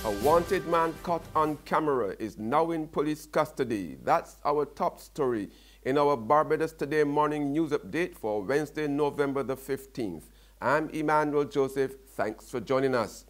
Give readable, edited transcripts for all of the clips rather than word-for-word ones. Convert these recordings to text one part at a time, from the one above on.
A wanted man caught on camera is now in police custody. That's our top story in our Barbados Today morning news update for Wednesday, November the 15th. I'm Emmanuel Joseph. Thanks for joining us.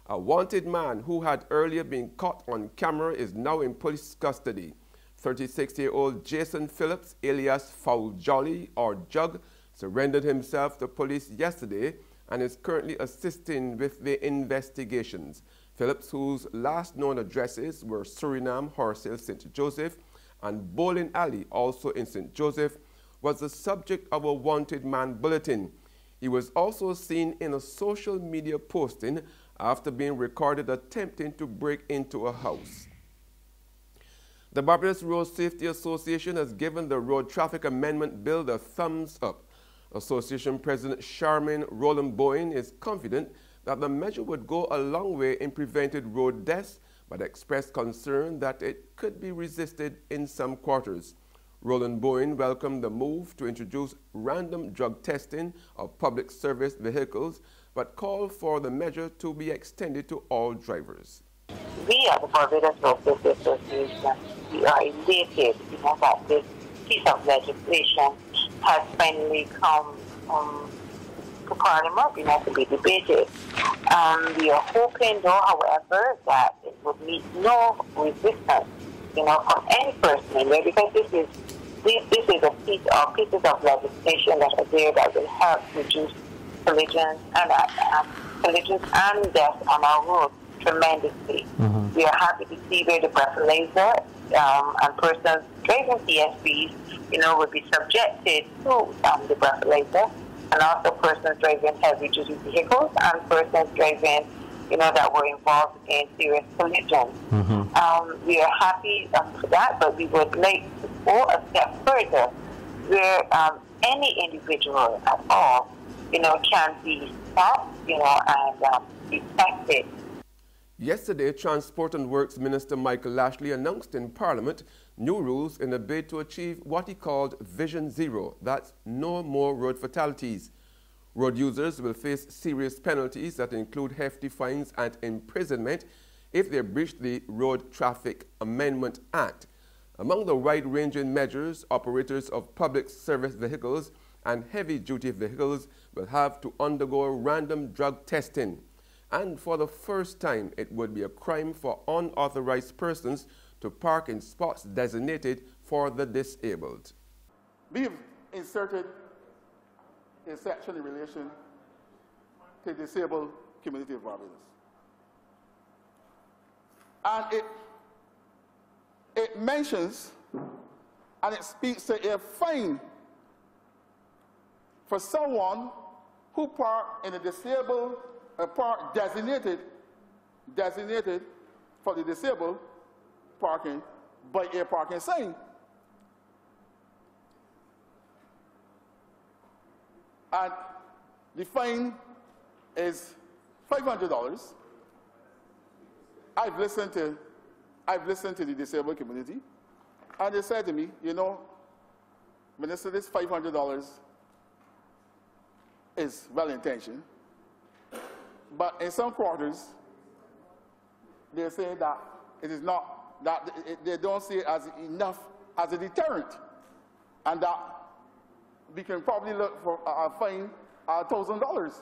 A wanted man who had earlier been caught on camera is now in police custody. 36-year-old Jason Phillips, alias Foul Jolly or Jug, surrendered himself to police yesterday and is currently assisting with the investigations. Phillips, whose last known addresses were Suriname, Horsell, St. Joseph, and Bowling Alley, also in St. Joseph, was the subject of a wanted man bulletin. He was also seen in a social media posting after being recorded attempting to break into a house. The Barbados Road Safety Association has given the Road Traffic Amendment Bill the thumbs up. Association President Charmaine Rowland-Bowen is confident that the measure would go a long way in preventing road deaths, but expressed concern that it could be resisted in some quarters. Rowland-Bowen welcomed the move to introduce random drug testing of public service vehicles, but called for the measure to be extended to all drivers. We at the Barbados Road Safety Association, we are elated, that this piece of legislation has finally come to Parliament, to be debated. We are hoping, though, however, that it would meet no resistance, from any person, because this is a piece of pieces of legislation that are there that will help reduce collisions and deaths on our roads tremendously. We are happy to see where the breathalyzer and persons driving PSVs, would be subjected to the breathalyzer, and also persons driving heavy-duty vehicles and persons driving, that were involved in serious collisions. We are happy for that, but we would like to go a step further where any individual at all, can be stopped, and detected. Yesterday, Transport and Works Minister Michael Lashley announced in Parliament new rules in a bid to achieve what he called Vision Zero, that's no more road fatalities. Road users will face serious penalties that include hefty fines and imprisonment if they breach the Road Traffic Amendment Act. Among the wide-ranging measures, operators of public service vehicles and heavy-duty vehicles will have to undergo random drug testing. And for the first time, it would be a crime for unauthorized persons to park in spots designated for the disabled. We have inserted a section in relation to the disabled community of Barbados. And it mentions and it speaks to a fine for someone who parked in a park designated for the disabled parking by a parking sign. And the fine is $500. I've listened to the disabled community, and they said to me, Minister, this $500 is well-intentioned, but in some quarters, they say that it is not, that they don't see it as enough as a deterrent, and that we can probably look for a fine at $1,000.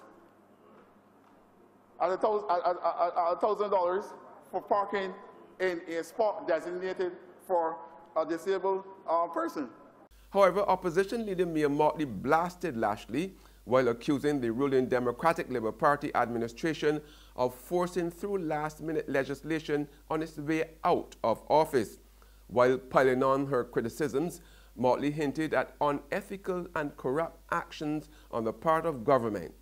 At $1,000 for parking in a spot designated for a disabled person. However, opposition leader Mia Motley blasted Lashley while accusing the ruling Democratic Labour Party administration of forcing through last-minute legislation on its way out of office. While piling on her criticisms, Motley hinted at unethical and corrupt actions on the part of government.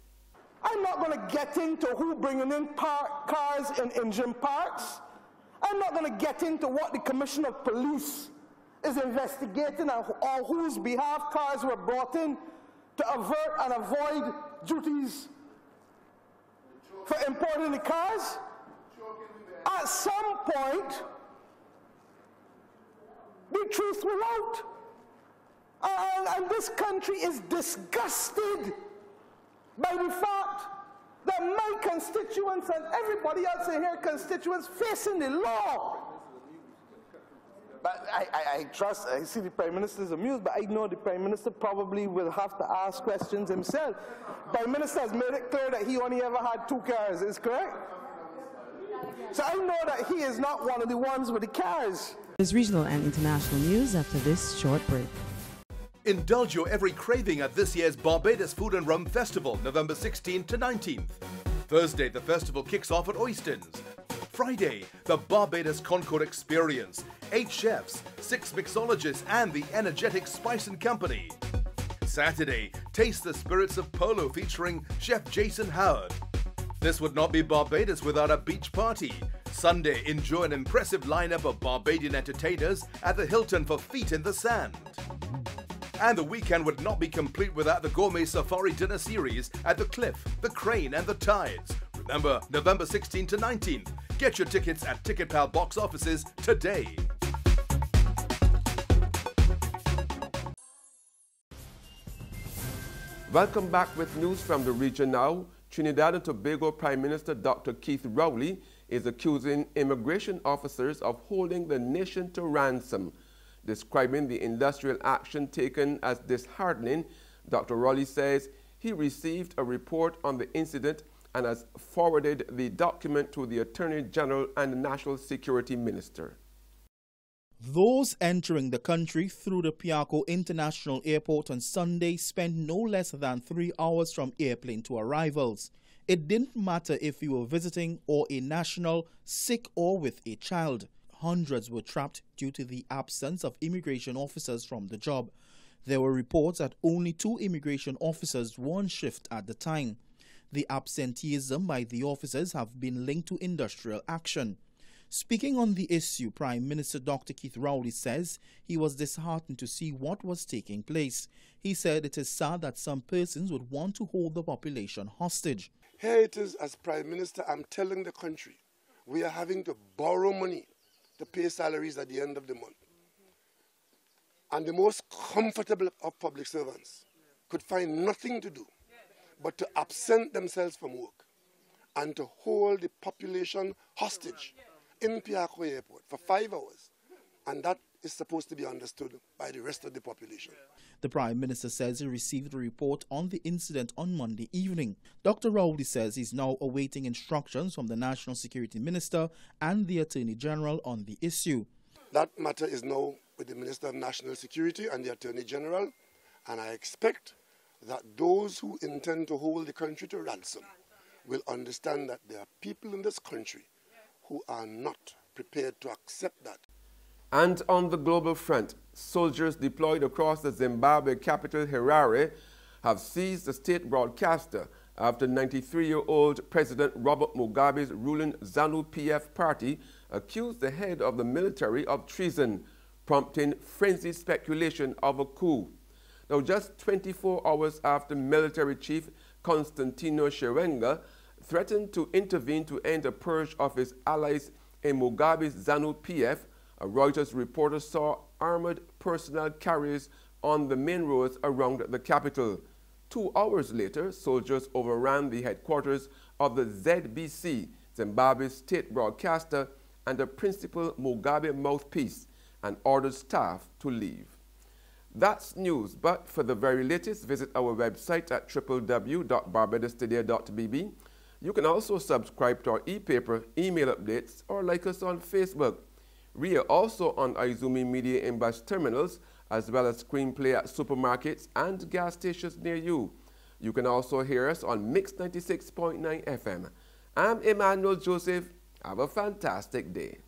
I'm not going to get into who bringing in cars in engine parks. I'm not going to get into what the Commissioner of Police is investigating and on whose behalf cars were brought in to avert and avoid duties for importing the cars. At some point, the truth will out. And this country is disgusted by the fact that my constituents and everybody else in here, constituents facing the law. But I trust, I see the Prime Minister is amused, but I know the Prime Minister probably will have to ask questions himself. Prime Minister has made it clear that he only ever had 2 cars, is correct? So I know that he is not one of the ones with the cars. There's regional and international news after this short break. Indulge your every craving at this year's Barbados Food and Rum Festival, November 16th to 19th. Thursday, the festival kicks off at Oystons. Friday, the Barbados Concord Experience, 8 chefs, 6 mixologists and the energetic Spice & Company. Saturday, taste the spirits of polo featuring Chef Jason Howard. This would not be Barbados without a beach party. Sunday, enjoy an impressive lineup of Barbadian entertainers at the Hilton for Feet in the Sand. And the weekend would not be complete without the Gourmet Safari Dinner Series at the Cliff, the Crane and the Tides. Remember, November 16th to 19th. Get your tickets at TicketPal box offices today. Welcome back with news from the region now. Trinidad and Tobago Prime Minister Dr. Keith Rowley is accusing immigration officers of holding the nation to ransom. Describing the industrial action taken as disheartening, Dr. Rowley says he received a report on the incident and has forwarded the document to the Attorney General and the National Security Minister. Those entering the country through the Piarco International Airport on Sunday spent no less than 3 hours from airplane to arrivals. It didn't matter if you were visiting or a national, sick or with a child. Hundreds were trapped due to the absence of immigration officers from the job. There were reports that only 2 immigration officers were on shift at the time. The absenteeism by the officers have been linked to industrial action. Speaking on the issue, Prime Minister Dr. Keith Rowley says he was disheartened to see what was taking place. He said it is sad that some persons would want to hold the population hostage. Here it is, as Prime Minister, I'm telling the country, we are having to borrow money to pay salaries at the end of the month. And the most comfortable of public servants could find nothing to do but to absent themselves from work and to hold the population hostage in Piarco Airport for 5 hours. And that is supposed to be understood by the rest of the population. The Prime Minister says he received a report on the incident on Monday evening. Dr. Rowley says he's now awaiting instructions from the National Security Minister and the Attorney General on the issue. That matter is now with the Minister of National Security and the Attorney General, and I expect that those who intend to hold the country to ransom will understand that there are people in this country who are not prepared to accept that. And on the global front, soldiers deployed across the Zimbabwe capital Harare have seized the state broadcaster after 93-year-old President Robert Mugabe's ruling ZANU-PF party accused the head of the military of treason, prompting frenzied speculation of a coup. Now, just 24 hours after military chief Constantino Chiwenga threatened to intervene to end a purge of his allies in Mugabe's ZANU-PF, a Reuters reporter saw armored personnel carriers on the main roads around the capital. 2 hours later, soldiers overran the headquarters of the ZBC, Zimbabwe's state broadcaster and the principal Mugabe mouthpiece, and ordered staff to leave. That's news, but for the very latest, visit our website at www.barbadostoday.bb. You can also subscribe to our e-paper, email updates, or like us on Facebook. We are also on Izumi Media in bus terminals, as well as screenplay at supermarkets and gas stations near you. You can also hear us on Mix 96.9 FM. I'm Emmanuel Joseph. Have a fantastic day.